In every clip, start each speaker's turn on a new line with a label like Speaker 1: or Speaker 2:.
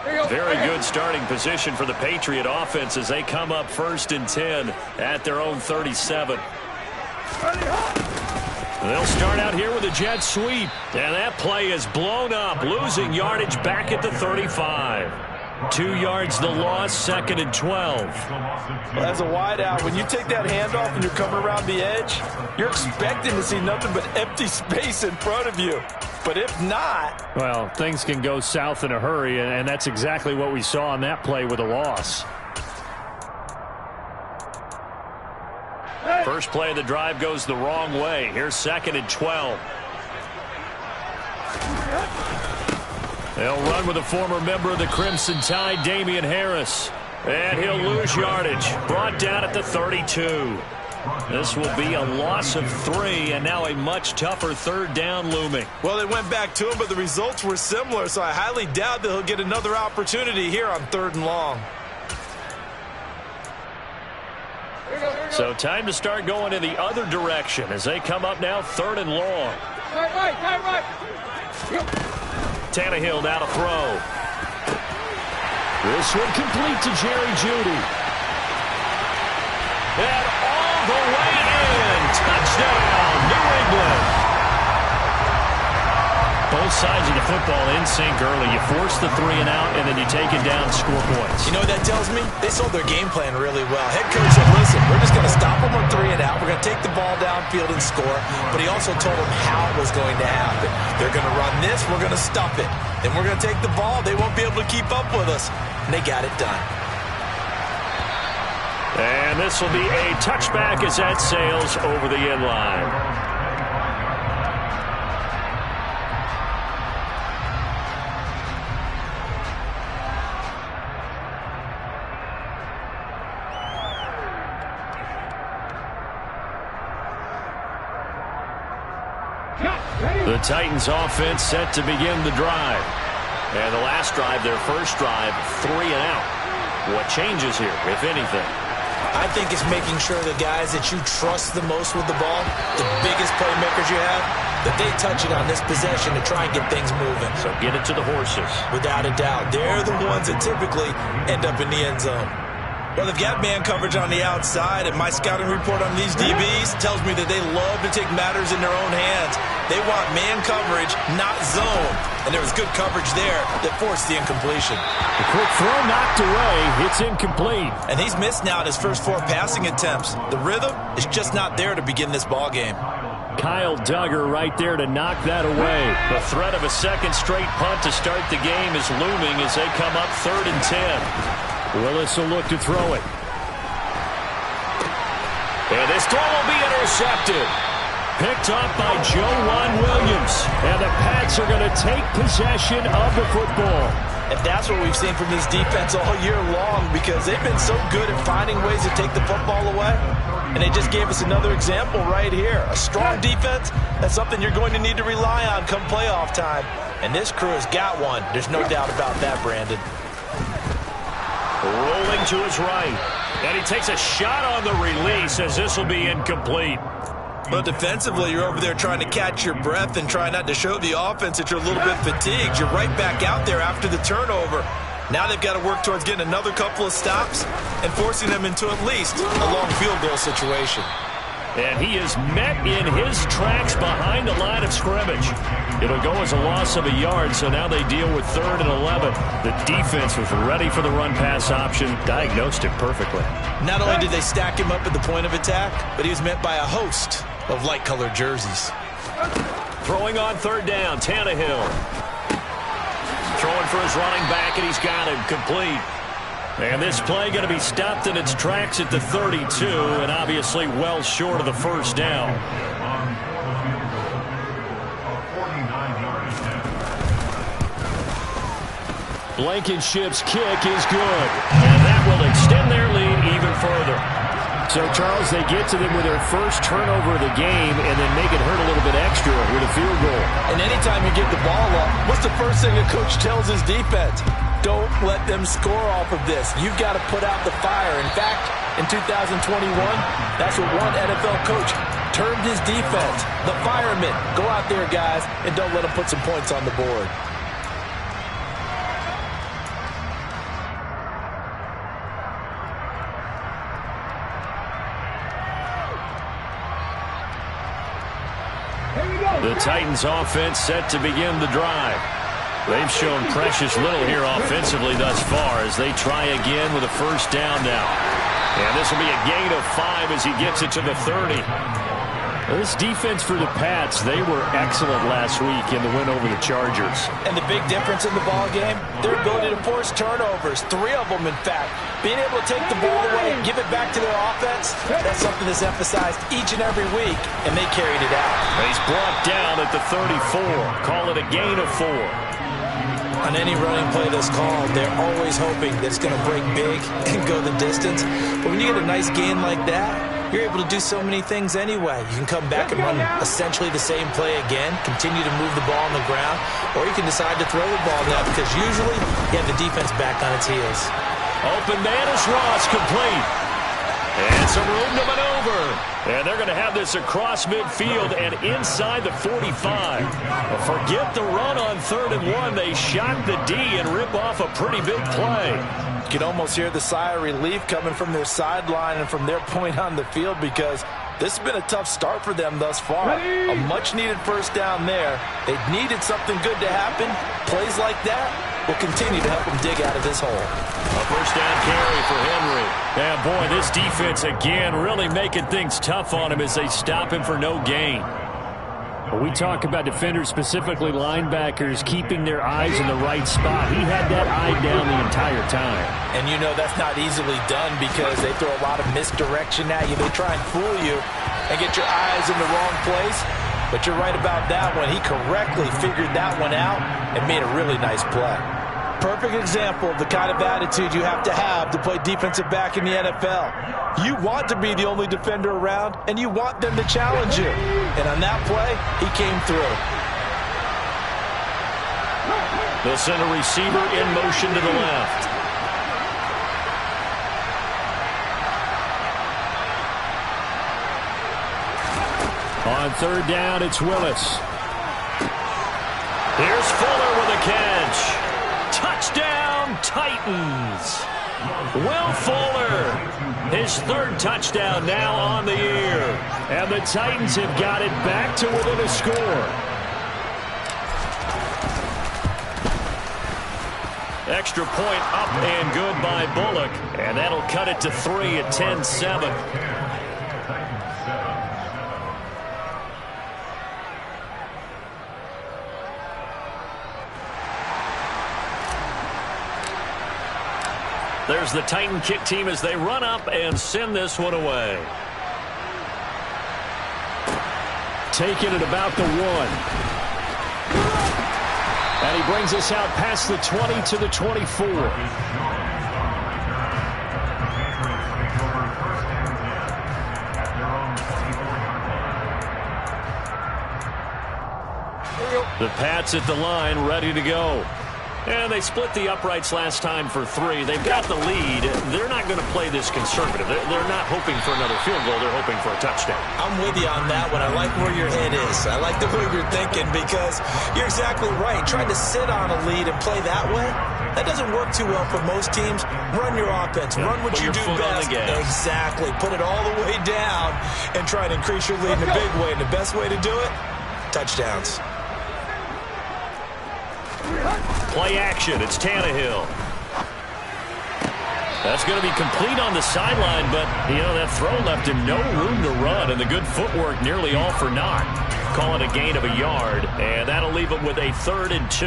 Speaker 1: Very good starting position for the Patriot offense as they come up 1st and 10 at their own 37. They'll start out here with a jet sweep. And that play is blown up, losing yardage back at the 35. 2 yards the loss, 2nd and 12.
Speaker 2: Well, as a wideout, when you take that handoff and you're coming around the edge, you're expecting to see nothing but empty space in front of you. But if not...
Speaker 1: Well, things can go south in a hurry, and that's exactly what we saw on that play with a loss. First play of the drive goes the wrong way. Here's 2nd and 12. They'll run with a former member of the Crimson Tide, Damian Harris. And he'll lose yardage. Brought down at the 32. This will be a loss of 3, and now a much tougher 3rd down looming.
Speaker 2: Well, they went back to him, but the results were similar, so I highly doubt that he'll get another opportunity here on 3rd and long.
Speaker 1: So time to start going in the other direction as they come up now 3rd and long. Right. Tannehill now to throw. This one complete to Jerry Jeudy. And all the way in. Touchdown, New England. Both sides of the football in sync early. You force the 3 and out, and then you take it down and score points.
Speaker 2: You know what that tells me? They sold their game plan really well. Head coach said, listen, we're just going to stop them on 3 and out. We're going to take the ball downfield and score. But he also told them how it was going to happen. They're going to run this. We're going to stop it. Then we're going to take the ball. They won't be able to keep up with us. And they got it done.
Speaker 1: And this will be a touchback as that sails over the end line. The Titans offense set to begin the drive. And the last drive, their first drive, 3 and out. What changes here, if anything?
Speaker 2: I think it's making sure the guys that you trust the most with the ball, the biggest playmakers you have, that they touch it on this possession to try and get things moving.
Speaker 1: So get it to the horses.
Speaker 2: Without a doubt. They're the ones that typically end up in the end zone. Well, they've got man coverage on the outside, and my scouting report on these DBs tells me that they love to take matters in their own hands. They want man coverage, not zone. And there was good coverage there that forced the incompletion.
Speaker 1: The quick throw knocked away. It's incomplete.
Speaker 2: And he's missed now his first 4 passing attempts. The rhythm is just not there to begin this ball game.
Speaker 1: Kyle Duggar right there to knock that away. The threat of a second straight punt to start the game is looming as they come up 3rd and 10. Willis will look to throw it. And this throw will be intercepted. Picked up by Joejuan Williams. And the Pats are going to take possession of the football.
Speaker 2: And that's what we've seen from this defense all year long, because they've been so good at finding ways to take the football away. And they just gave us another example right here. A strong defense, that's something you're going to need to rely on come playoff time. And this crew has got one. There's no doubt about that, Brandon.
Speaker 1: Rolling to his right. And he takes a shot on the release as this will be incomplete.
Speaker 2: But defensively, you're over there trying to catch your breath and try not to show the offense that you're a little bit fatigued. You're right back out there after the turnover. Now they've got to work towards getting another couple of stops and forcing them into at least a long field goal situation.
Speaker 1: And he is met in his tracks behind the line of scrimmage. It'll go as a loss of a yard, so now they deal with 3rd and 11. The defense was ready for the run-pass option, diagnosed it perfectly.
Speaker 2: Not only did they stack him up at the point of attack, but he was met by a host of light-colored jerseys.
Speaker 1: Throwing on 3rd down, Tannehill. Throwing for his running back, and he's got him complete. And this play going to be stopped in its tracks at the 32, and obviously well short of the first down. Blankenship's kick is good, and that will extend their lead even further. So, Charles, they get to them with their first turnover of the game and then make it hurt a little bit extra with a field goal.
Speaker 2: And anytime you give the ball up, what's the first thing a coach tells his defense? Don't let them score off of this. You've got to put out the fire. In fact, in 2021, that's what one NFL coach termed his defense. The firemen. Go out there, guys, and don't let them put some points on the board.
Speaker 1: The Titans offense set to begin the drive. They've shown precious little here offensively thus far as they try again with a first down now. And this will be a gain of 5 as he gets it to the 30. This defense for the Pats, they were excellent last week in the win over the Chargers.
Speaker 2: And the big difference in the ball game, their ability to force turnovers, 3 of them in fact. Being able to take the ball away and give it back to their offense, that's something that's emphasized each and every week, and they carried it out.
Speaker 1: He's brought down at the 34. Call it a gain of 4.
Speaker 2: On any running play that's called, they're always hoping that it's going to break big and go the distance. But when you get a nice gain like that, you're able to do so many things anyway. You can come back and run essentially the same play again, continue to move the ball on the ground, or you can decide to throw the ball now because usually you have the defense back on its heels.
Speaker 1: Open man is Ross, complete. And some room to maneuver. And they're going to have this across midfield and inside the 45. Forget the run on 3rd and 1. They shock the D and rip off a pretty big play.
Speaker 2: You can almost hear the sigh of relief coming from their sideline and from their point on the field because this has been a tough start for them thus far. A much-needed first down there. They needed something good to happen. Plays like that will continue to help them dig out of this hole.
Speaker 1: A first down carry for Henry. Yeah, boy, this defense again really making things tough on him as they stop him for no gain. When we talk about defenders, specifically linebackers, keeping their eyes in the right spot, he had that eye down the entire time.
Speaker 2: And you know that's not easily done because they throw a lot of misdirection at you. They try and fool you and get your eyes in the wrong place. But you're right about that one. He correctly figured that one out and made a really nice play. Perfect example of the kind of attitude you have to play defensive back in the NFL. You want to be the only defender around, and you want them to challenge you. And on that play, he came through.
Speaker 1: They'll send a receiver in motion to the left. On 3rd down, it's Willis. Here's Fuller with a catch. Touchdown, Titans. Will Fuller, his 3rd touchdown now on the year. And the Titans have got it back to within a score. Extra point up and good by Bullock. And that'll cut it to 3 at 10-7. There's the Titan kick team as they run up and send this one away. Taking it about the 1. And he brings us out past the 20 to the 24. The Pats at the line, ready to go. And they split the uprights last time for 3. They've got the lead. They're not going to play this conservative. They're not hoping for another field goal. They're hoping for a touchdown.
Speaker 2: I'm with you on that one. I like where your head is. I like the way you're thinking because you're exactly right. Trying to sit on a lead and play that way, that doesn't work too well for most teams. Run your offense. Run what you do best. Exactly. Put it all the way down and try and increase your lead in a big way. And the best way to do it, touchdowns.
Speaker 1: Play action. It's Tannehill. That's going to be complete on the sideline, but, you know, that throw left him no room to run, and the good footwork nearly all for naught. Call it a gain of a yard, and that'll leave him with a 3rd and 2.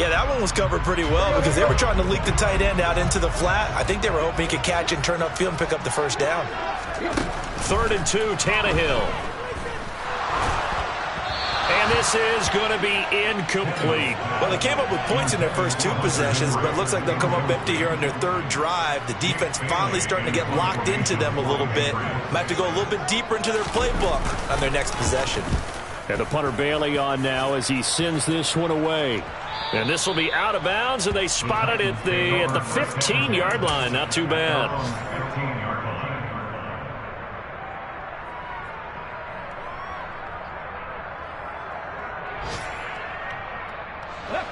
Speaker 2: Yeah, that one was covered pretty well because they were trying to leak the tight end out into the flat. I think they were hoping he could catch and turn upfield and pick up the first down.
Speaker 1: 3rd and 2, Tannehill. And this is going to be incomplete.
Speaker 2: Well, they came up with points in their first 2 possessions, but it looks like they'll come up empty here on their 3rd drive. The defense finally starting to get locked into them a little bit. Might have to go a little bit deeper into their playbook on their next possession.
Speaker 1: And the punter Bailey on now as he sends this one away. And this will be out of bounds, and they spot it at the 15-yard line. Not too bad.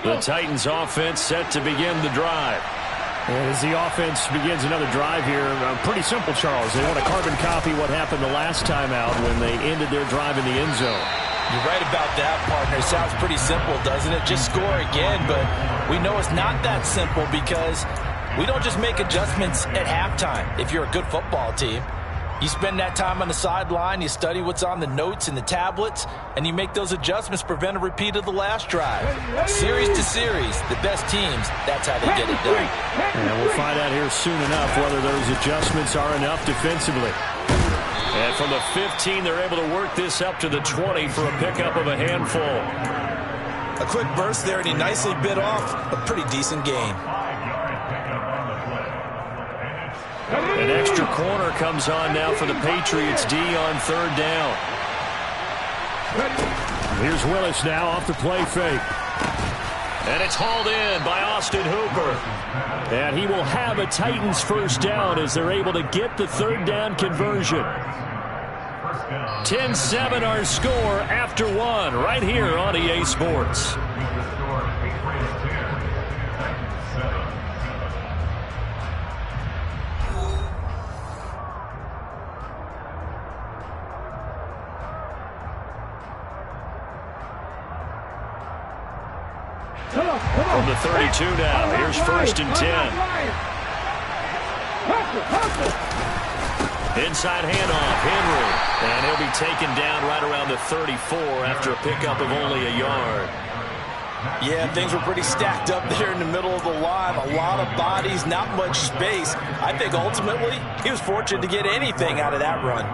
Speaker 1: The Titans offense set to begin the drive. And as the offense begins another drive here, pretty simple, Charles. They want to carbon copy what happened the last time out when they ended their drive in the end zone.
Speaker 2: You're right about that, partner. It sounds pretty simple, doesn't it? Just score again, but we know it's not that simple because we don't just make adjustments at halftime. If you're a good football team, you spend that time on the sideline, you study what's on the notes and the tablets, and you make those adjustments to prevent a repeat of the last drive. Series to series, the best teams, that's how they get it done.
Speaker 1: And we'll find out here soon enough whether those adjustments are enough defensively. And from the 15, they're able to work this up to the 20 for a pickup of a handful.
Speaker 2: A quick burst there, and he nicely bit off a pretty decent gain.
Speaker 1: An extra corner comes on now for the Patriots D on third down. Here's Willis now off the play fake. And it's hauled in by Austin Hooper. And he will have a Titans first down as they're able to get the third down conversion. 10-7 our score after one right here on EA Sports. From the 32 now, here's first and 10. Inside handoff, Henry. And he'll be taken down right around the 34 after a pickup of only a yard.
Speaker 2: Yeah, things were pretty stacked up there in the middle of the line. A lot of bodies, not much space. I think ultimately he was fortunate to get anything out of that run.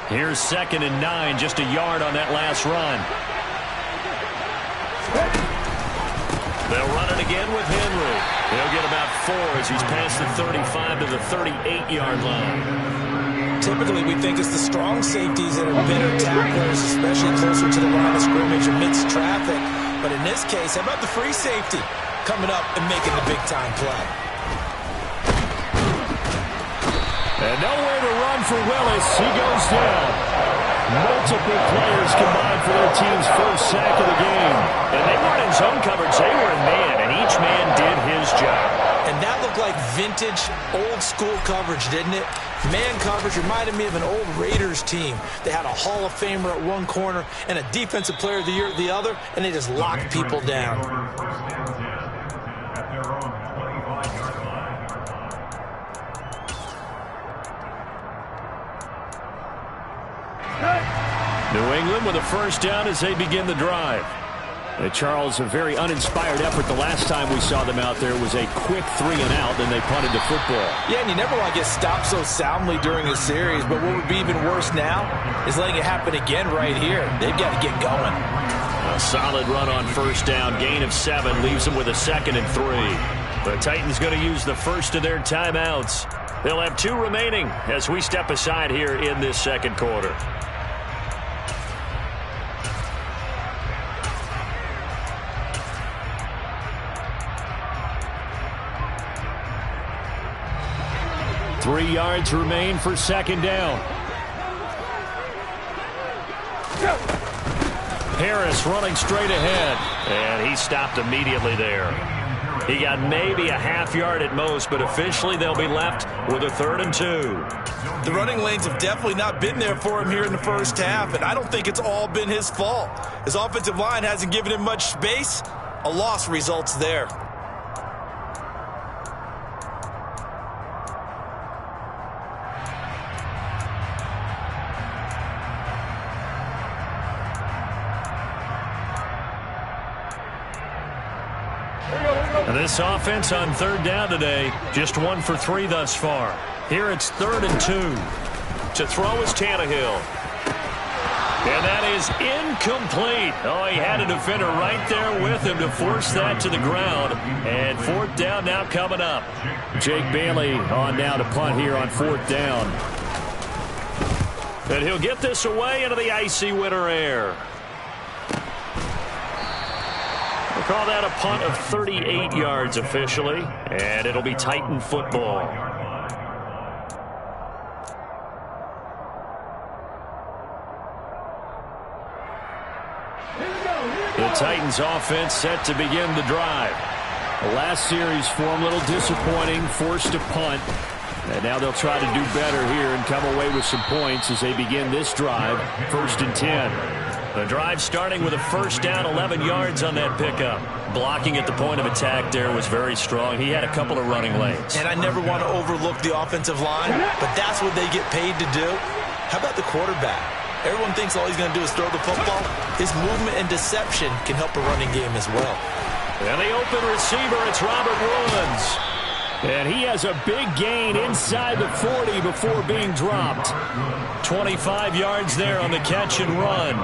Speaker 1: Here's second and 9, just a yard on that last run. They'll run it again with Henry. He'll get about 4 as he's past the 35 to the 38-yard line.
Speaker 2: Typically, we think it's the strong safeties that are better tacklers, especially closer to the line of scrimmage amidst traffic. But in this case, how about the free safety coming up and making the big-time play?
Speaker 1: And nowhere to run for Willis. He goes down. Multiple players combined for their team's first sack of the game. And they weren't in zone coverage. They were in man, and each man did his job.
Speaker 2: And that looked like vintage, old-school coverage, didn't it? Man coverage reminded me of an old Raiders team. They had a Hall of Famer at one corner and a Defensive Player of the Year at the other, and they just locked people down.
Speaker 1: New England with a first down as they begin the drive. Charles, a very uninspired effort the last time we saw them out there was a quick 3 and out, then they punted the football.
Speaker 2: Yeah, and you never want to get stopped so soundly during a series, but what would be even worse now is letting it happen again right here. They've got to get going.
Speaker 1: A solid run on first down, gain of 7, leaves them with a second and 3. The Titans going to use the first of their timeouts. They'll have 2 remaining as we step aside here in this second quarter. Three yards remain for second down. Harris running straight ahead, and he stopped immediately there. He got maybe a half yard at most, but officially they'll be left with a 3rd and 2.
Speaker 2: The running lanes have definitely not been there for him here in the first half, and I don't think it's all been his fault. His offensive line hasn't given him much space. A loss results there.
Speaker 1: This offense on third down today, just 1 for 3 thus far. Here it's 3rd and 2. To throw is Tannehill. And that is incomplete. Oh, he had a defender right there with him to force that to the ground. And 4th down now coming up. Jake Bailey on now to punt here on 4th down. And he'll get this away into the icy winter air. We'll call that a punt of 38 yards officially, and it'll be Titan football. The Titans offense set to begin the drive. The last series for them a little disappointing, forced to punt. And now they'll try to do better here and come away with some points as they begin this drive, 1st and 10. The drive starting with a first down, 11 yards on that pickup. Blocking at the point of attack there was very strong. He had a couple of running lanes.
Speaker 2: And I never want to overlook the offensive line, but that's what they get paid to do. How about the quarterback? Everyone thinks all he's going to do is throw the football. His movement and deception can help a running game as well.
Speaker 1: And the open receiver, it's Robert Woods. And he has a big gain inside the 40 before being dropped. 25 yards there on the catch and run.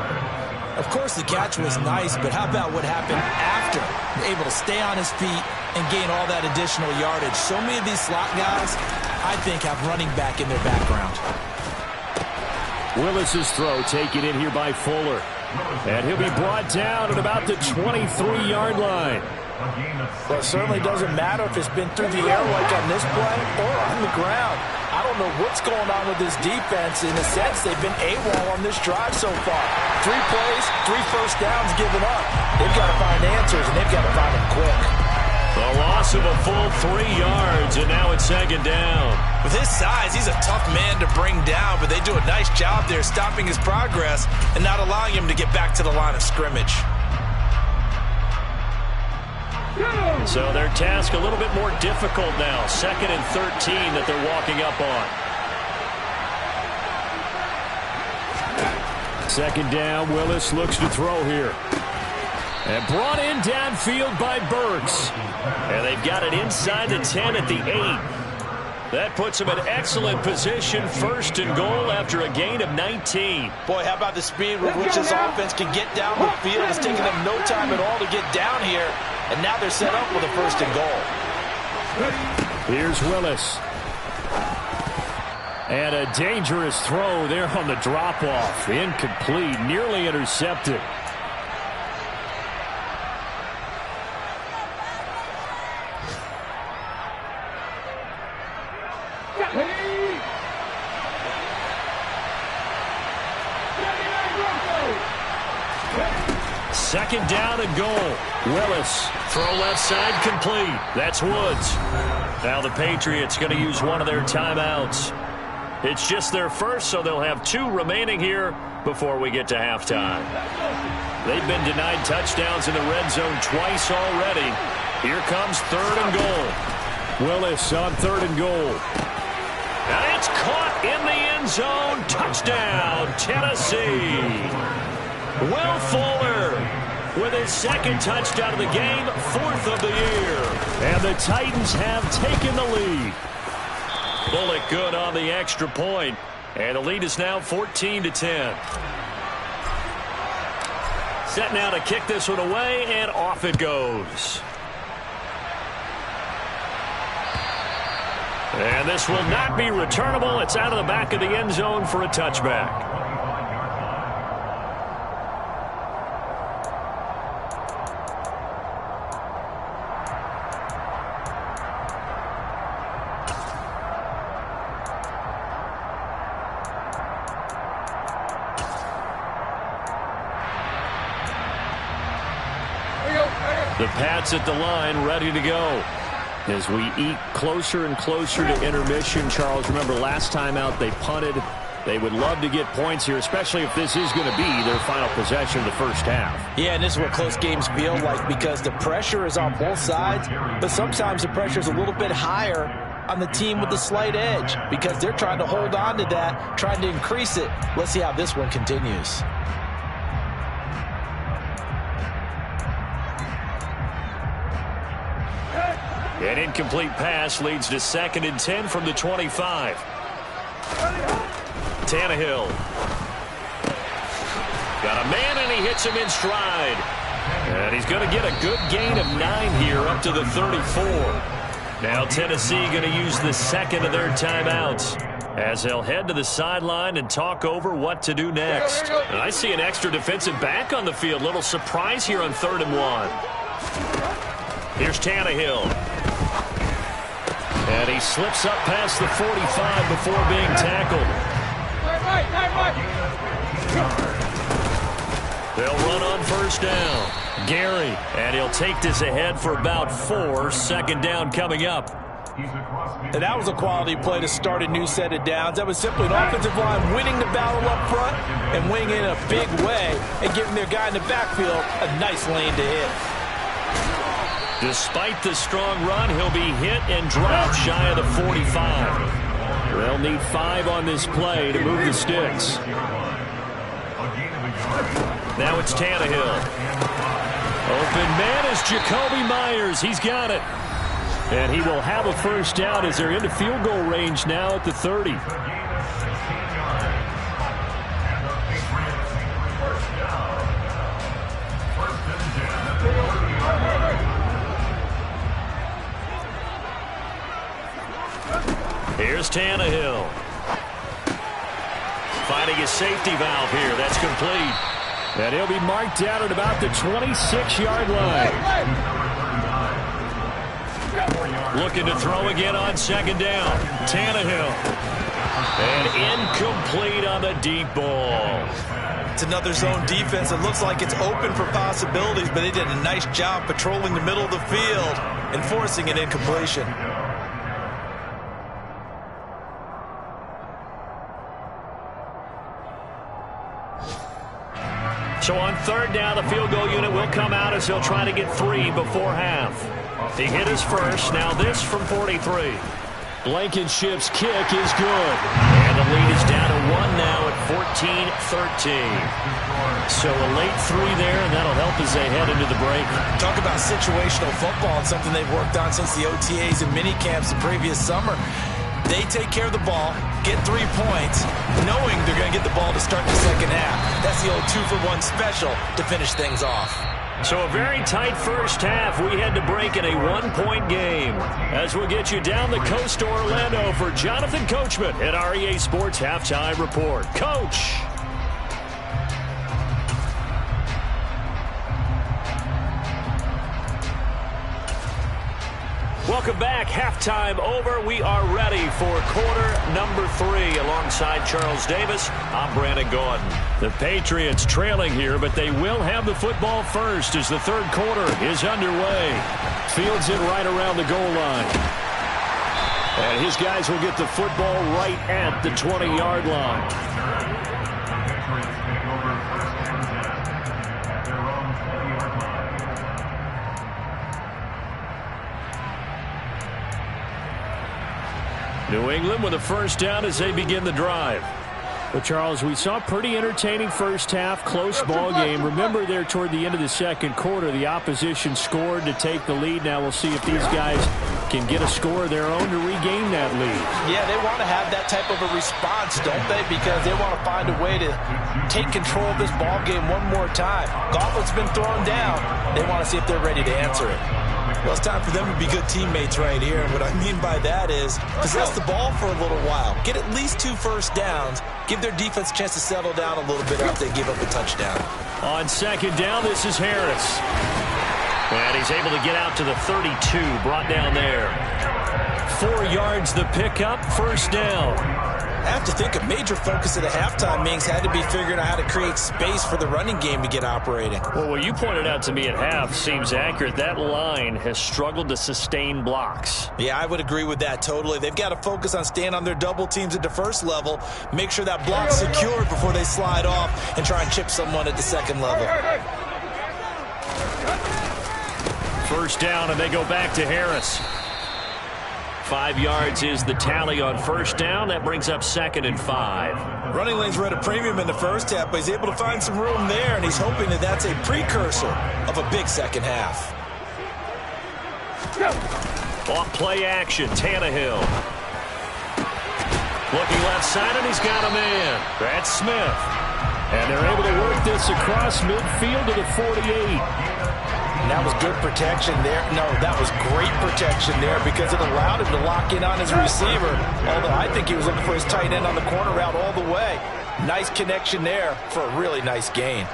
Speaker 3: Of course, the catch was nice, but how about what happened after? Able to stay on his feet and gain all that additional yardage. So many of these slot guys, I think, have running back in their background.
Speaker 1: Willis's throw taken in here by Fuller. And he'll be brought down at about the 23-yard line.
Speaker 3: Well, it certainly doesn't matter if it's been through the air like on this play or on the ground. I don't know what's going on with this defense. In a sense, they've been AWOL on this drive so far. 3 plays, 3 first downs given up. They've got to find answers, and they've got to find them quick.
Speaker 1: The loss of a full 3 yards, and now it's 2nd down.
Speaker 2: With his size, he's a tough man to bring down, but they do a nice job there stopping his progress and not allowing him to get back to the line of scrimmage.
Speaker 1: So their task a little bit more difficult now. 2nd and 13 that they're walking up on. 2nd down, Willis looks to throw here. And brought in downfield by Burks. And they've got it inside the 10 at the 8. That puts them in excellent position, 1st and goal after a gain of 19.
Speaker 3: Boy, how about the speed with which this offense can get down the field? It's taken them no time at all to get down here. And now they're set up with a 1st and goal.
Speaker 1: Here's Willis. And a dangerous throw there on the drop-off. Incomplete, nearly intercepted. Second down and goal. Willis, throw left side complete. That's Woods. Now the Patriots going to use one of their timeouts. It's just their first, so they'll have 2 remaining here before we get to halftime. They've been denied touchdowns in the red zone twice already. Here comes 3rd and goal. Willis on 3rd and goal. And it's caught in the end zone. Touchdown, Tennessee. Will Fuller with his 2nd touchdown of the game, 4th of the year. And the Titans have taken the lead. Bullock good on the extra point. And the lead is now 14-10. Set now to kick this one away, and off it goes. And this will not be returnable. It's out of the back of the end zone for a touchback. The Pats at the line, ready to go. As we eat closer and closer to intermission, Charles, remember last time out they punted. They would love to get points here, especially if this is going to be their final possession of the first half.
Speaker 3: Yeah, and this is what close games feel like because the pressure is on both sides, but sometimes the pressure is a little bit higher on the team with the slight edge because they're trying to hold on to that, trying to increase it. Let's see how this one continues.
Speaker 1: An incomplete pass leads to 2nd and 10 from the 25. Tannehill. Got a man, and he hits him in stride. And he's going to get a good gain of 9 here up to the 34. Now Tennessee going to use the 2nd of their timeouts as they'll head to the sideline and talk over what to do next. And I see an extra defensive back on the field. Little surprise here on 3rd and 1. Here's Tannehill. And he slips up past the 45 before being tackled. They'll run on 1st down. Gary, and he'll take this ahead for about 4. 2nd down coming up.
Speaker 3: And that was a quality play to start a new set of downs. That was simply an offensive line winning the battle up front and winning in a big way and giving their guy in the backfield a nice lane to hit.
Speaker 1: Despite the strong run, he'll be hit and dropped shy of the 45. They'll need 5 on this play to move the sticks. Now it's Tannehill. Open man is Jacoby Myers. He's got it. And he will have a first down as they're into field goal range now at the 30. Here's Tannehill. Finding his safety valve here. That's complete. And he'll be marked down at about the 26-yard line. Looking to throw again on second down. Tannehill. And incomplete on the deep ball.
Speaker 2: It's another zone defense. It looks like it's open for possibilities, but they did a nice job patrolling the middle of the field and forcing an incompletion.
Speaker 1: So on third down, the field goal unit will come out as they'll try to get 3 before half. He hit his first. Now this from 43. Blankenship's kick is good. And the lead is down to 1 now at 14-13. So a late 3 there, and that'll help as they head into the break.
Speaker 2: Talk about situational football and something they've worked on since the OTAs and mini camps the previous summer. They take care of the ball, get 3 points, knowing they're going to get the ball to start the second half. That's the old 2-for-1 special to finish things off.
Speaker 1: So a very tight first half. We had to break in a 1-point game. As we'll get you down the coast to Orlando for Jonathan Coachman at REA Sports Halftime Report. Coach. Welcome back. Halftime over. We are ready for quarter number 3. Alongside Charles Davis, I'm Brandon Gaudin. The Patriots trailing here, but they will have the football first as the third quarter is underway. Fields it right around the goal line. And his guys will get the football right at the 20-yard line. New England with a first down as they begin the drive. Well, Charles, we saw a pretty entertaining first half, close ball game. Remember there toward the end of the second quarter, the opposition scored to take the lead. Now we'll see if these guys can get a score of their own to regain that lead.
Speaker 3: Yeah, they want to have that type of a response, don't they? Because they want to find a way to take control of this ball game one more time. Gauntlet's been thrown down. They want to see if they're ready to answer it.
Speaker 2: Well, it's time for them to be good teammates right here. And what I mean by that is possess the ball for a little while. Get at least 2 first downs. Give their defense a chance to settle down a little bit after they give up a touchdown.
Speaker 1: On second down, this is Harris. And he's able to get out to the 32, brought down there. 4 yards the pickup, first down.
Speaker 2: I have to think a major focus of the halftime meetings had to be figuring out how to create space for the running game to get operating.
Speaker 1: Well, what you pointed out to me at half seems accurate. That line has struggled to sustain blocks.
Speaker 2: Yeah, I would agree with that totally. They've got to focus on staying on their double teams at the first level, make sure that block's secured before they slide off and try and chip someone at the second level.
Speaker 1: First down, and they go back to Harris. 5 yards is the tally on first down. That brings up 2nd and 5.
Speaker 2: Running lanes were at a premium in the first half, but he's able to find some room there, and he's hoping that that's a precursor of a big second half.
Speaker 1: Off play action, Tannehill. Looking left side, and he's got a man. That's Smith. And they're able to work this across midfield to the 48.
Speaker 3: And that was good protection there. No, that was great protection there because it allowed him to lock in on his receiver. Although I think he was looking for his tight end on the corner route all the way. Nice connection there for a really nice gain.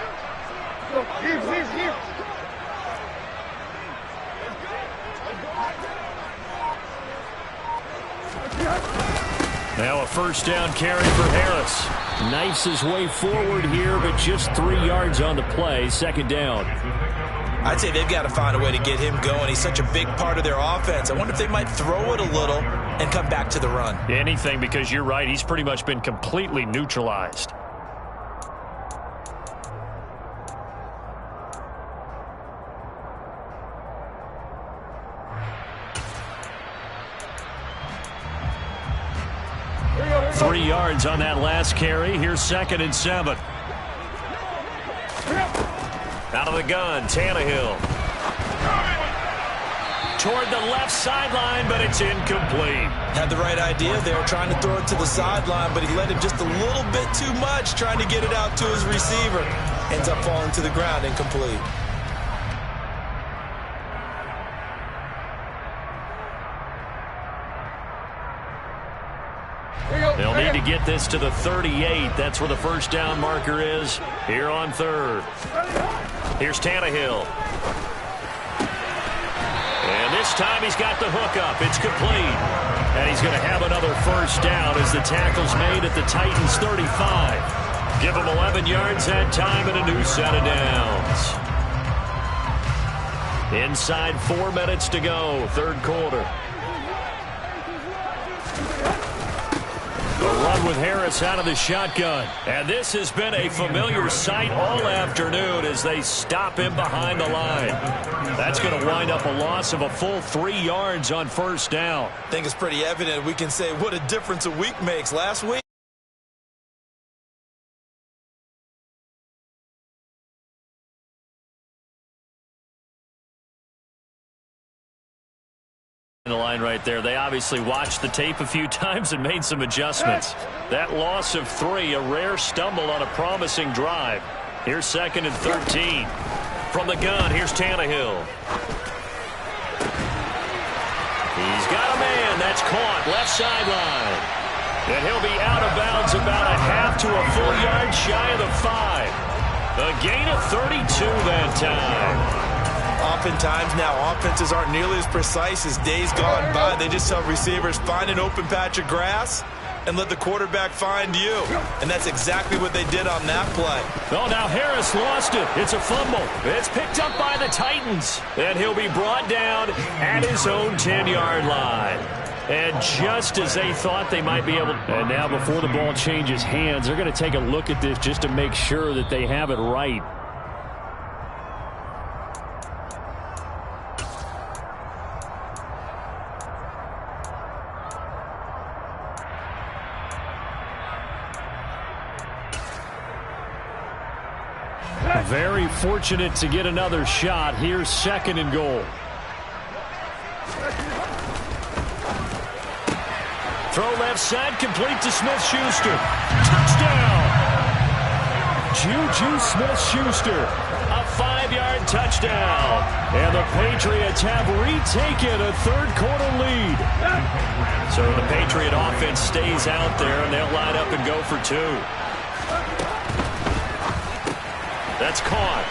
Speaker 1: Now a first down carry for Harris. Knifes his way forward here, but just 3 yards on the play. Second down.
Speaker 2: I'd say they've got to find a way to get him going. He's such a big part of their offense. I wonder if they might throw it a little and come back to the run.
Speaker 1: Anything, because you're right. He's pretty much been completely neutralized. Three yards on that last carry. Here's 2nd and 7. Out of the gun, Tannehill. Toward the left sideline, but it's incomplete.
Speaker 2: Had the right idea there, trying to throw it to the sideline, but he let him just a little bit too much, trying to get it out to his receiver. Ends up falling to the ground, incomplete.
Speaker 1: They'll need to get this to the 38. That's where the first down marker is here on 3rd. Here's Tannehill. And this time he's got the hook up. It's complete. And he's going to have another first down as the tackle's made at the Titans' 35. Give him 11 yards that time and a new set of downs. Inside 4 minutes to go, 3rd quarter. The run with Harris out of the shotgun. And this has been a familiar sight all afternoon as they stop him behind the line. That's going to wind up a loss of a full 3 yards on first down.
Speaker 2: I think it's pretty evident. We can say what a difference a week makes. Last week,
Speaker 1: the line right there. They obviously watched the tape a few times and made some adjustments. That loss of 3, a rare stumble on a promising drive. Here's 2nd and 13. From the gun, here's Tannehill. He's got a man. That's caught. Left sideline. And he'll be out of bounds about a half to a full yard shy of the 5. A gain of 32 that time.
Speaker 2: Oftentimes now, offenses aren't nearly as precise as days gone by. They just tell receivers, find an open patch of grass and let the quarterback find you. And that's exactly what they did on that play.
Speaker 1: Oh, now Harris lost it. It's a fumble. It's picked up by the Titans. And he'll be brought down at his own 10-yard line. And just as they thought they might be able to. And now before the ball changes hands, they're going to take a look at this just to make sure that they have it right. Very fortunate to get another shot. Here's 2nd and goal. Throw left side, complete to Smith-Schuster. Touchdown! Juju Smith-Schuster. A 5-yard touchdown. And the Patriots have retaken a 3rd quarter lead. So the Patriot offense stays out there, and they'll line up and go for 2. That's caught.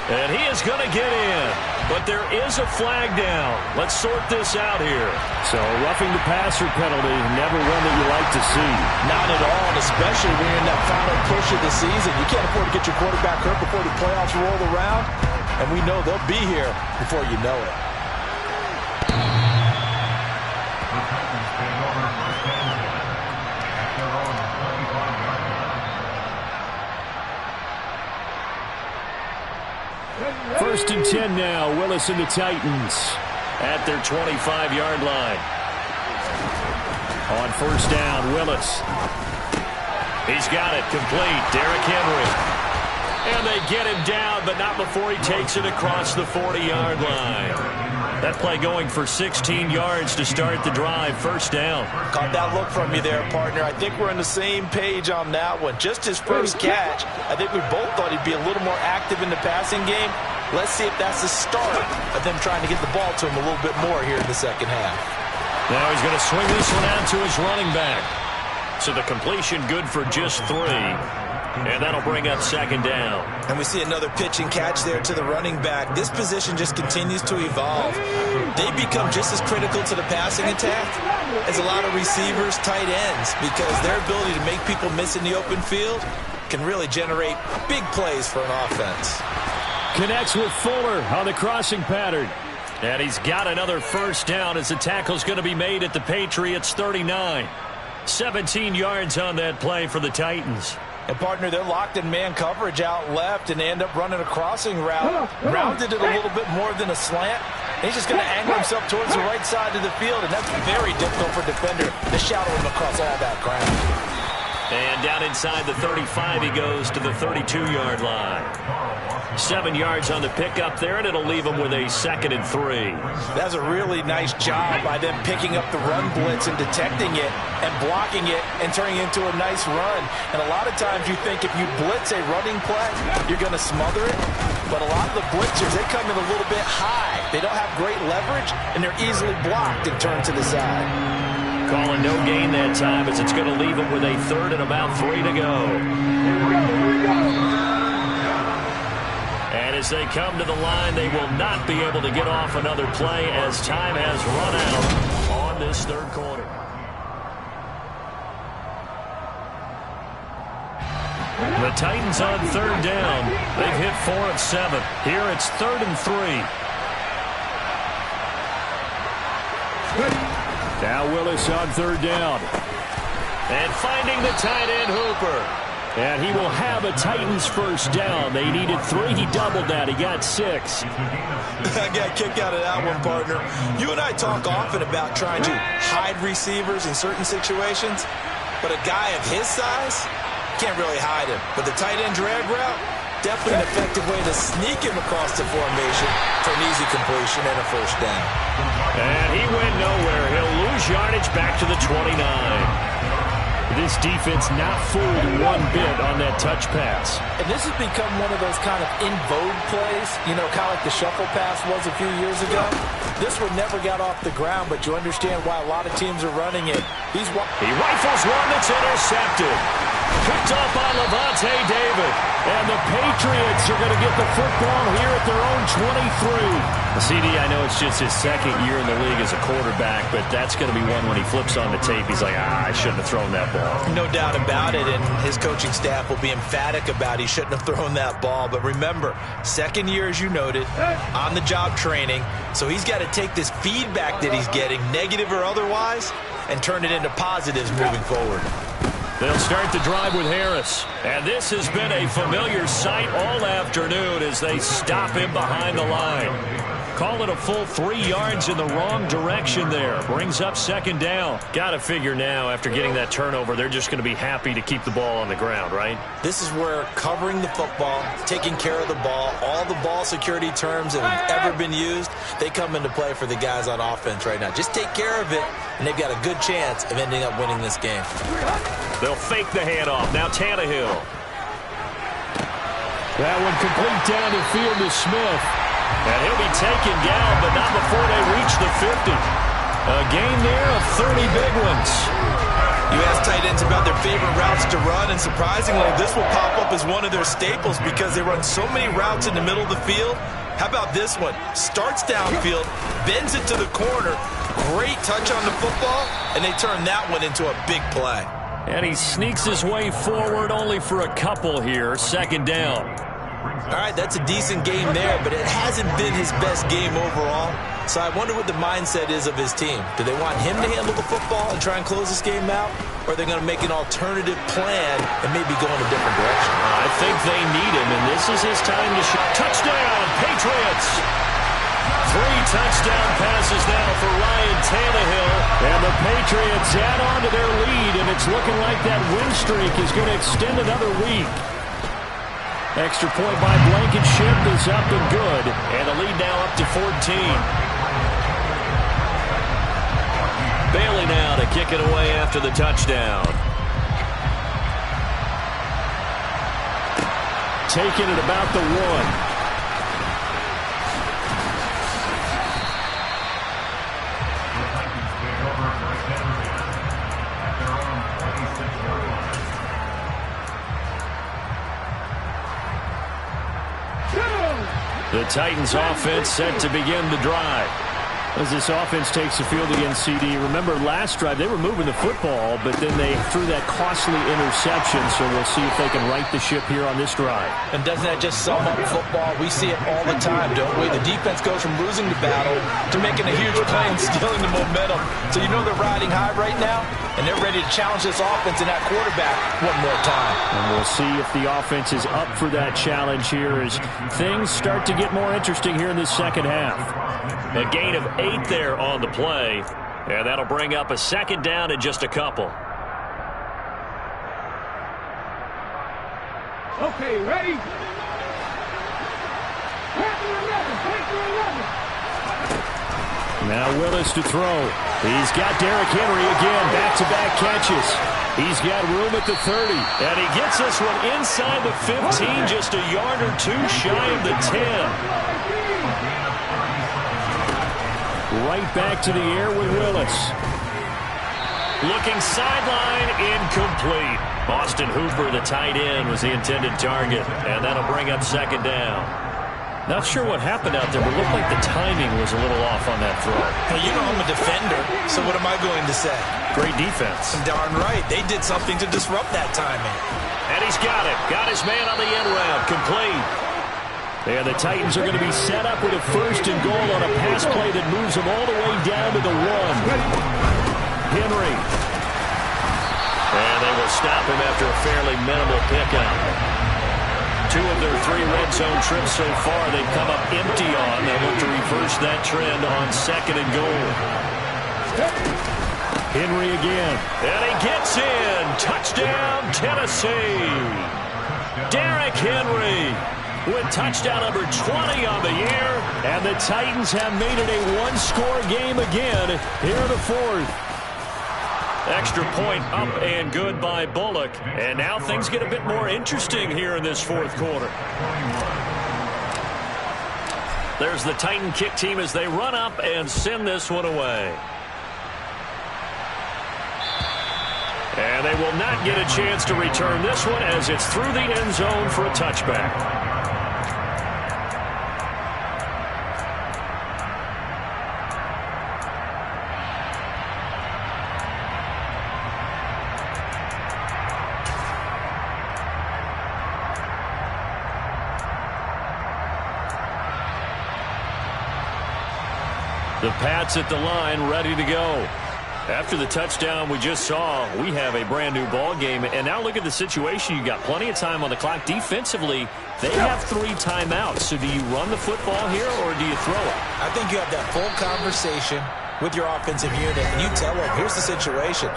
Speaker 1: And he is going to get in. But there is a flag down. Let's sort this out here. So roughing the passer penalty, never one that you like to see.
Speaker 3: Not at all, and especially when you're in that final push of the season. You can't afford to get your quarterback hurt before the playoffs roll around. And we know they'll be here before you know it.
Speaker 1: First and 10 now. Willis and the Titans at their 25-yard line. On first down, Willis. He's got it complete. Derrick Henry. And they get him down, but not before he takes it across the 40-yard line. That play going for 16 yards to start the drive. First down.
Speaker 3: Caught that look from you there, partner. I think we're on the same page on that one. Just his first catch, I think we both thought he'd be a little more active in the passing game. Let's see if that's the start of them trying to get the ball to him a little bit more here in the second half.
Speaker 1: Now he's going to swing this one out to his running back. So the completion good for just 3. And that'll bring up second down.
Speaker 2: And we see another pitch and catch there to the running back. This position just continues to evolve. They become just as critical to the passing attack as a lot of receivers, tight ends, because their ability to make people miss in the open field can really generate big plays for an offense.
Speaker 1: Connects with Fuller on the crossing pattern. And he's got another first down as the tackle's going to be made at the Patriots 39. 17 yards on that play for the Titans.
Speaker 3: And, partner, they're locked in man coverage out left, and they end up running a crossing route. Rounded it a little bit more than a slant. He's just going to angle himself towards the right side of the field, and that's very difficult for a defender to shadow him across all that ground.
Speaker 1: And down inside the 35, he goes to the 32-yard line. 7 yards on the pickup there, and it'll leave him with a 2nd and 3.
Speaker 3: That's a really nice job by them picking up the run blitz and detecting it and blocking it and turning it into a nice run. And a lot of times you think if you blitz a running play, you're going to smother it. But a lot of the blitzers, they come in a little bit high. They don't have great leverage, and they're easily blocked and turned to the side.
Speaker 1: Calling no gain that time as it's going to leave him with a 3rd and about 3 to go. And as they come to the line, they will not be able to get off another play as time has run out on this 3rd quarter. The Titans on 3rd down. They've hit 4 of 7. Here it's 3rd and 3. Now Willis on 3rd down. And finding the tight end Hooper. And he will have a Titans first down. They needed 3. He doubled that. He got 6.
Speaker 2: I got a kick out of that one, partner. You and I talk often about trying to hide receivers in certain situations. But a guy of his size can't really hide him. But the tight end drag route, definitely an effective way to sneak him across the formation for an easy completion and a first down.
Speaker 1: And he went nowhere. He'll lose yardage back to the 29. This defense not fooled one bit on that touch pass.
Speaker 3: And this has become one of those kind of in vogue plays, you know, kind of like the shuffle pass was a few years ago. This one never got off the ground, but you understand why a lot of teams are running it. He
Speaker 1: rifles one that's intercepted. Picked up by Levante David. And the Patriots are going to get the football here at their own 23. CD, I know it's just his 2nd year in the league as a quarterback, but that's going to be one when he flips on the tape. He's like, I shouldn't have thrown that ball.
Speaker 2: No doubt about it, and his coaching staff will be emphatic about he shouldn't have thrown that ball. But remember, 2nd year, as you noted, on-the-job training, so he's got to take this feedback that he's getting, negative or otherwise, and turn it into positives moving forward.
Speaker 1: They'll start the drive with Harris. And this has been a familiar sight all afternoon as they stop him behind the line. Call it a full 3 yards in the wrong direction there. Brings up 2nd down. Got to figure now, after getting that turnover, they're just going to be happy to keep the ball on the ground, right?
Speaker 2: This is where covering the football, taking care of the ball, all the ball security terms that have ever been used, they come into play for the guys on offense right now. Just take care of it, and they've got a good chance of ending up winning this game.
Speaker 1: They'll fake the handoff. Now Tannehill. That one complete down the field to Smith. And he'll be taken down, but not before they reach the 50. A gain there of 30 big ones.
Speaker 2: You ask tight ends about their favorite routes to run, and surprisingly, this will pop up as one of their staples because they run so many routes in the middle of the field. How about this one? Starts downfield, bends it to the corner, great touch on the football, and they turn that one into a big play.
Speaker 1: And he sneaks his way forward only for a couple here. 2nd down.
Speaker 2: All right, that's a decent game there, but it hasn't been his best game overall. So I wonder what the mindset is of his team. Do they want him to handle the football and try and close this game out? Or are they going to make an alternative plan and maybe go in a different direction?
Speaker 1: I think they need him, and this is his time to shoot. Touchdown, Patriots! 3 touchdown passes now for Ryan Tannehill. And the Patriots add on to their lead, and it's looking like that win streak is going to extend another week. Extra point by Blankenship is up and good. And the lead now up to 14. Bailey now to kick it away after the touchdown. Taking it about the 1. The Titans offense set to begin the drive. As this offense takes the field against CD, remember last drive they were moving the football, but then they threw that costly interception, so we'll see if they can right the ship here on this drive.
Speaker 3: And doesn't that just sum up football? We see it all the time, don't we? The defense goes from losing the battle to making a huge play and stealing the momentum. So you know they're riding high right now, and they're ready to challenge this offense and that quarterback one more time.
Speaker 1: And we'll see if the offense is up for that challenge here as things start to get more interesting here in the second half. A gain of 8 there on the play, and that'll bring up a second down in just a couple.
Speaker 4: Okay, ready?
Speaker 1: Now Willis to throw. He's got Derrick Henry again, back-to-back catches. He's got room at the 30, and he gets this one inside the 15, just a yard or two shy of the 10. Right back to the air with Willis. Looking sideline, incomplete. Austin Hooper, the tight end, was the intended target, and that'll bring up second down. Not sure what happened out there, but it looked like the timing was a little off on that throw.
Speaker 2: Hey, you know I'm a defender, so what am I going to say?
Speaker 1: Great defense.
Speaker 2: Darn right. They did something to disrupt that timing.
Speaker 1: And he's got it. Got his man on the end route. Complete. And the Titans are going to be set up with a first and goal on a pass play that moves them all the way down to the 1. Henry. And they will stop him after a fairly minimal pickup. 2 of their 3 red zone trips so far they've come up empty on. They'll look to reverse that trend on second and goal. Henry again. And he gets in. Touchdown, Tennessee. Derrick Henry with touchdown number 20 on the year. And the Titans have made it a one-score game again here in the 4th. Extra point up and good by Bullock. And now things get a bit more interesting here in this 4th quarter. There's the Titan kick team as they run up and send this one away. And they will not get a chance to return this one as it's through the end zone for a touchback. The Pats at the line, ready to go. After the touchdown we just saw, we have a brand new ball game. And now look at the situation. You got plenty of time on the clock. Defensively, they have 3 timeouts. So do you run the football here or do you throw it?
Speaker 2: I think you have that full conversation with your offensive unit, and you tell them, here's the situation.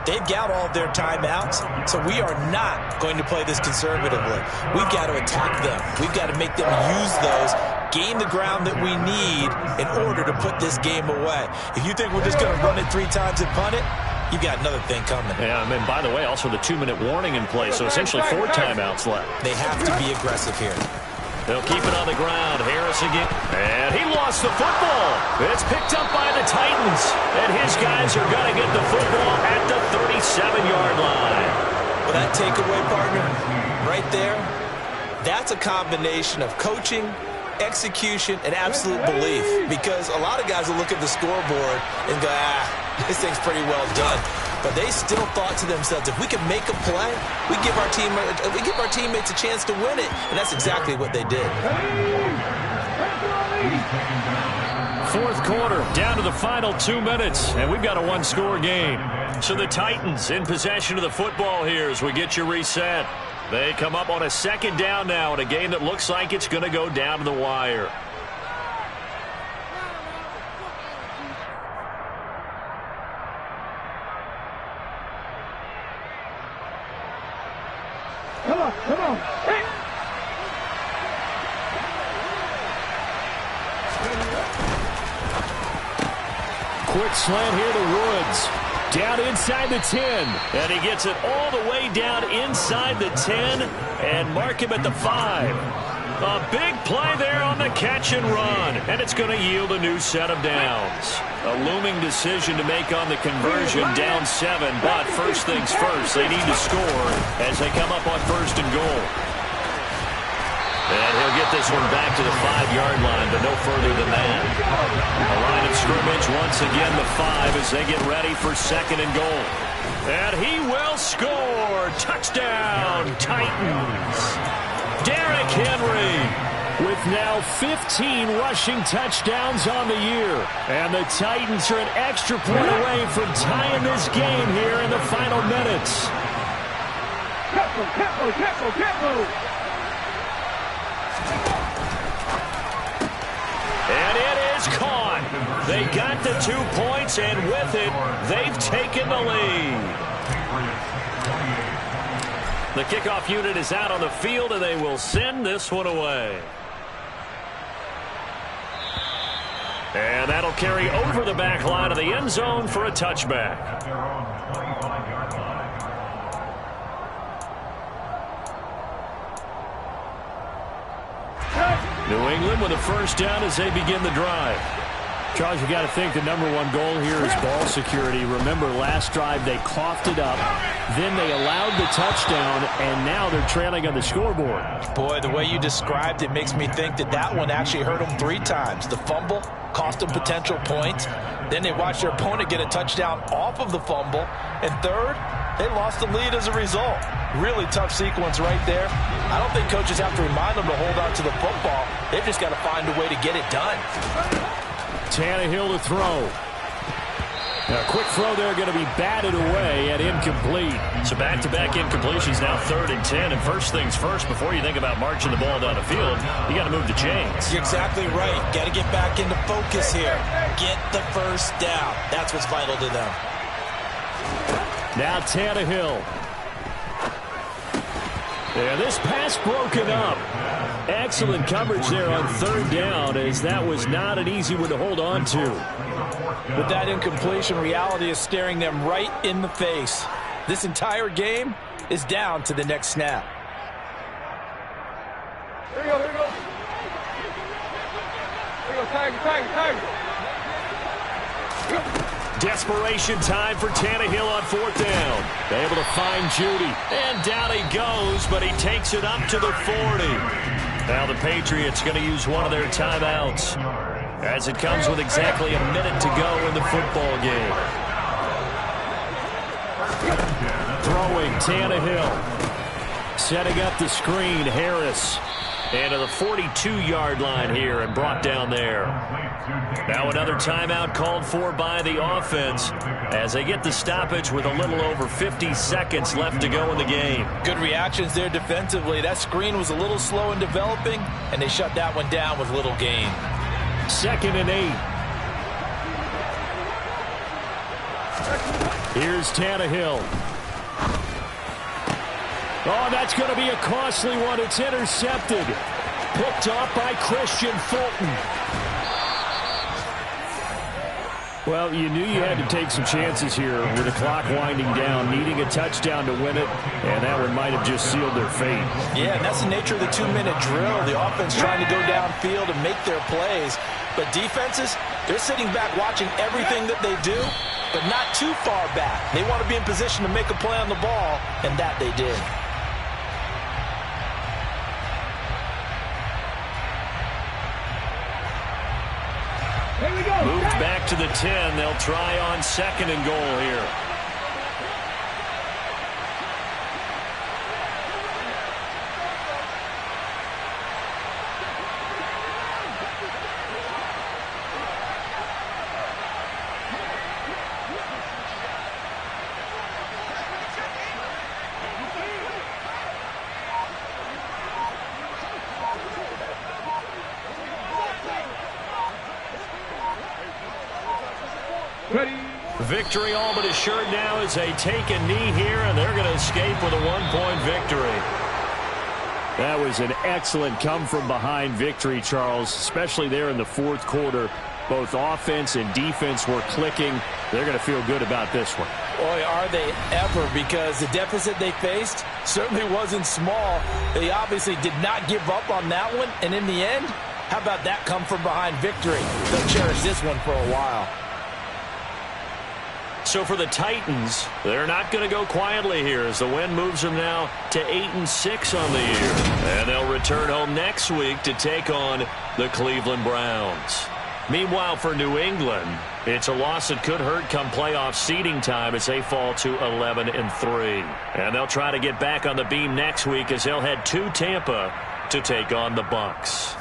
Speaker 2: They've got all of their timeouts, so we are not going to play this conservatively. We've got to attack them. We've got to make them use those, gain the ground that we need in order to put this game away. If you think we're just going to run it 3 times and punt it, you've got another thing coming.
Speaker 1: Yeah, and by the way, also the 2-minute warning in place, so essentially 4 timeouts left.
Speaker 2: They have to be aggressive here.
Speaker 1: They'll keep it on the ground. Harris again. And he lost the football. It's picked up by the Titans. And his guys are going to get the football at the 37-yard line.
Speaker 2: Well, that takeaway, partner, right there, that's a combination of coaching, execution, and absolute belief. Because a lot of guys will look at the scoreboard and go, this thing's pretty well done. But they still thought to themselves, if we can make a play, we give our teammates a chance to win it. And that's exactly what they did.
Speaker 1: 4th quarter, down to the final 2 minutes, and we've got a one-score game. So the Titans in possession of the football here as we get you reset. They come up on a second down now in a game that looks like it's going to go down to the wire.
Speaker 4: Come on. Hey.
Speaker 1: Quick slant here to Woods. Down inside the 10. And he gets it all the way down inside the 10 and mark him at the 5. A big play there on the catch and run. And it's going to yield a new set of downs. A looming decision to make on the conversion, down 7. But first things first, they need to score as they come up on 1st and goal. And he'll get this one back to the 5-yard line, but no further than that. A line of scrimmage, once again the 5 as they get ready for 2nd and goal. And he will score. Touchdown, Titans. Derrick Henry with now 15 rushing touchdowns on the year. And the Titans are an extra point away from tying this game here in the final minutes. And it is caught. They got the 2 points, and with it, they've taken the lead. The kickoff unit is out on the field, and they will send this one away. And that'll carry over the back line of the end zone for a touchback. New England with a first down as they begin the drive. Charles, you got to think the #1 goal here is ball security. Remember, last drive they coughed it up, then they allowed the touchdown, and now they're trailing on the scoreboard.
Speaker 3: Boy, the way you described it makes me think that one actually hurt them 3 times. The fumble cost them potential points. Then they watched their opponent get a touchdown off of the fumble. And third, they lost the lead as a result. Really tough sequence right there. I don't think coaches have to remind them to hold on to the football. They've just got to find a way to get it done.
Speaker 1: Tannehill to throw. A quick throw there, going to be batted away and incomplete. So back-to-back incompletions, now 3rd and 10. And first things first, before you think about marching the ball down the field, you got to move the chains.
Speaker 2: You're exactly right. Got to get back into focus here. Get the first down. That's what's vital to them.
Speaker 1: Now Tannehill. Yeah, this pass broken up. Excellent coverage there on 3rd down, as that was not an easy one to hold on to.
Speaker 3: With that incompletion, reality is staring them right in the face. This entire game is down to the next snap.
Speaker 4: Here we go, here we go. Here we go, tag.
Speaker 1: Desperation time for Tannehill on 4th down. They're able to find Judy. And down he goes, but he takes it up to the 40. Now the Patriots going to use one of their timeouts, as it comes with exactly a minute to go in the football game. Throwing Tannehill. Setting up the screen, Harris. And to the 42-yard line here and brought down there. Now another timeout called for by the offense as they get the stoppage with a little over 50 seconds left to go in the game.
Speaker 3: Good reactions there defensively. That screen was a little slow in developing, and they shut that one down with little gain.
Speaker 1: 2nd and 8. Here's Tannehill. Oh, that's going to be a costly one. It's intercepted. Picked off by Christian Fulton. Well, you knew you had to take some chances here with the clock winding down, needing a touchdown to win it, and that one might have just sealed their fate.
Speaker 3: Yeah, and that's the nature of the 2-minute drill. The offense trying to go downfield and make their plays. But defenses, they're sitting back watching everything that they do, but not too far back. They want to be in position to make a play on the ball, and that they did.
Speaker 1: Moved back to the 10. They'll try on 2nd and goal here.
Speaker 4: Ready.
Speaker 1: Victory all but assured now as they take a knee here, and they're going to escape with a 1-point victory. That was an excellent come-from-behind victory, Charles, especially there in the 4th quarter. Both offense and defense were clicking. They're going to feel good about this one.
Speaker 3: Boy, are they ever, because the deficit they faced certainly wasn't small. They obviously did not give up on that one, and in the end, how about that come-from-behind victory? They'll cherish this one for a while.
Speaker 1: so for the Titans, they're not going to go quietly here as the win moves them now to 8-6 on the year. And they'll return home next week to take on the Cleveland Browns. Meanwhile, for New England, it's a loss that could hurt come playoff seeding time as they fall to 11-3. And they'll try to get back on the beam next week as they'll head to Tampa to take on the Bucs.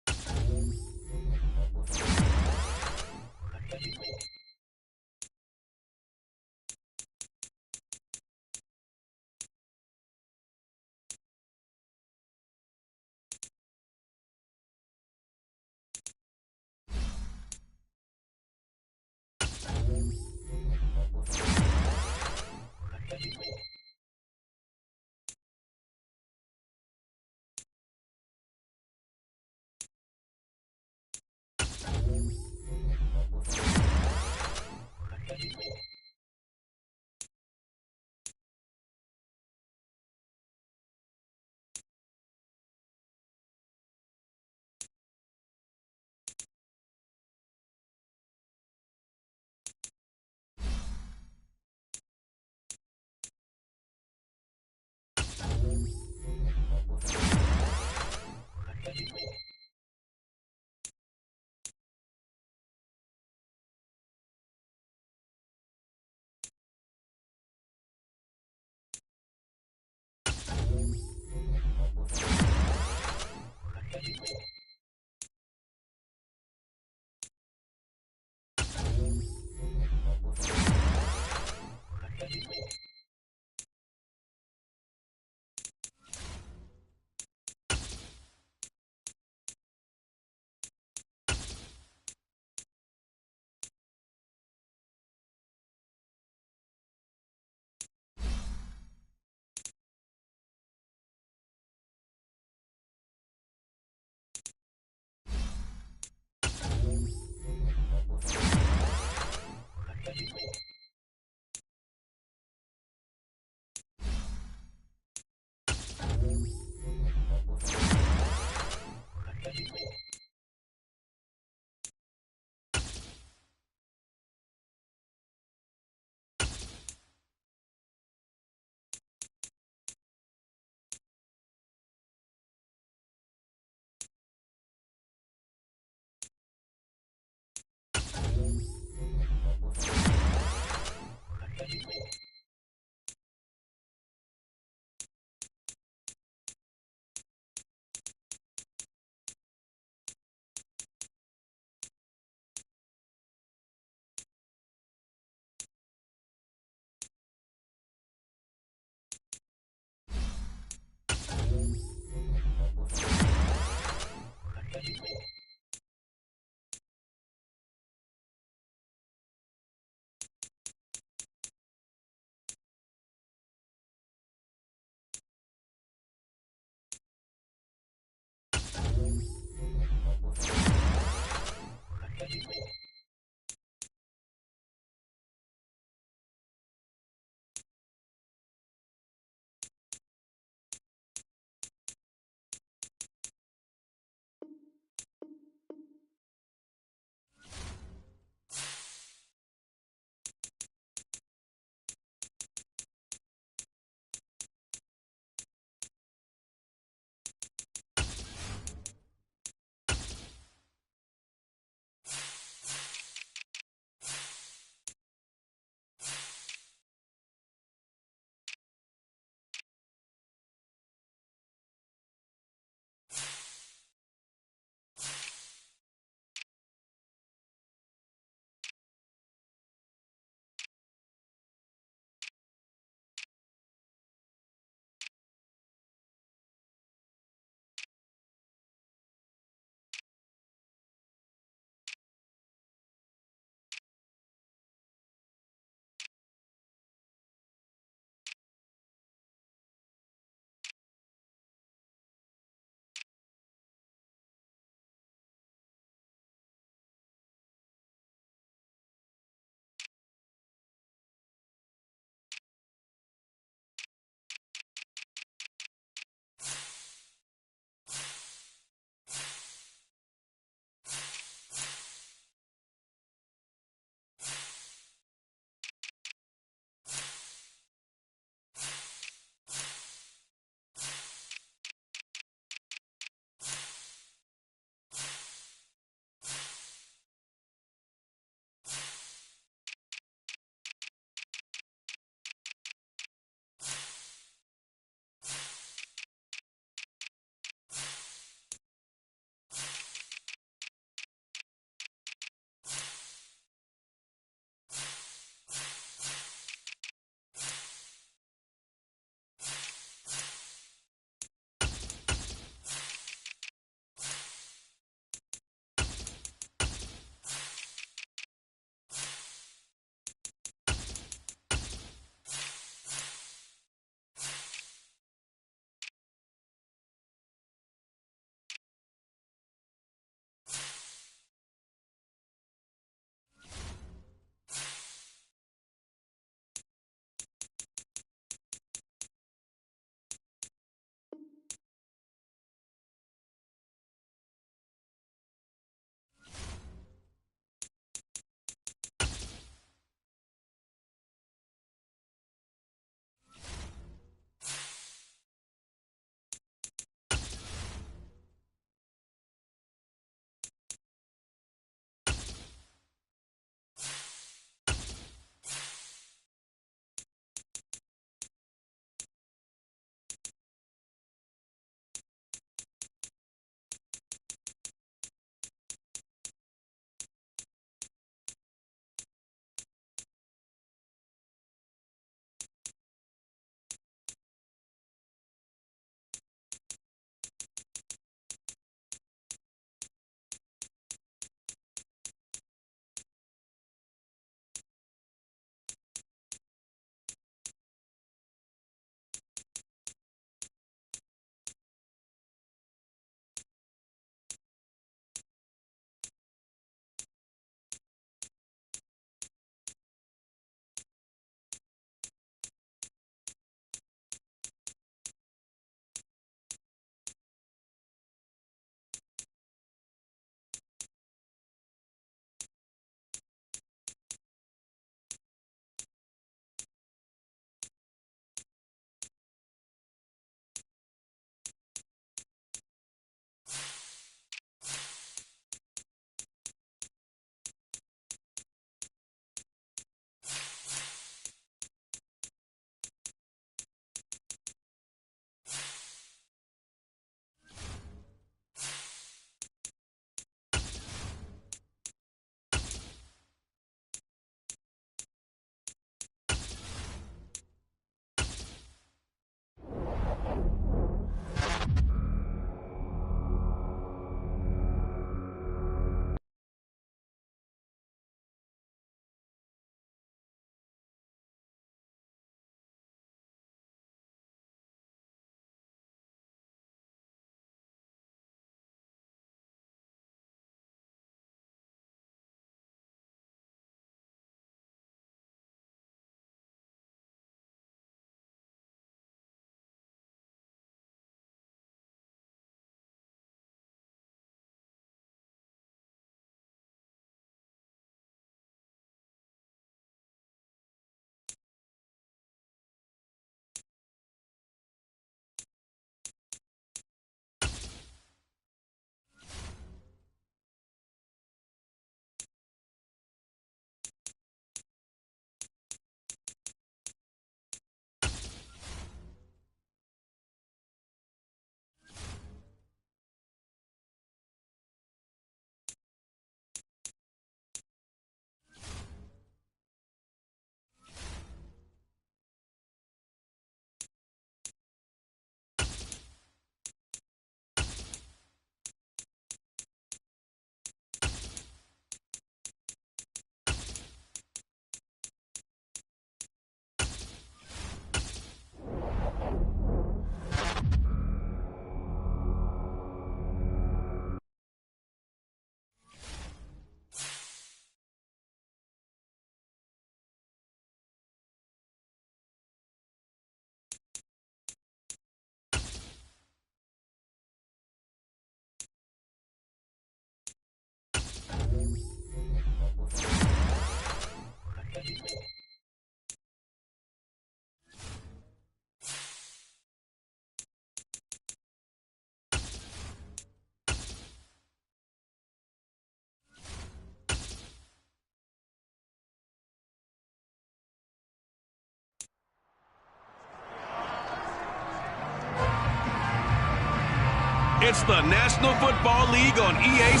Speaker 5: It's the National Football League on EA Sports.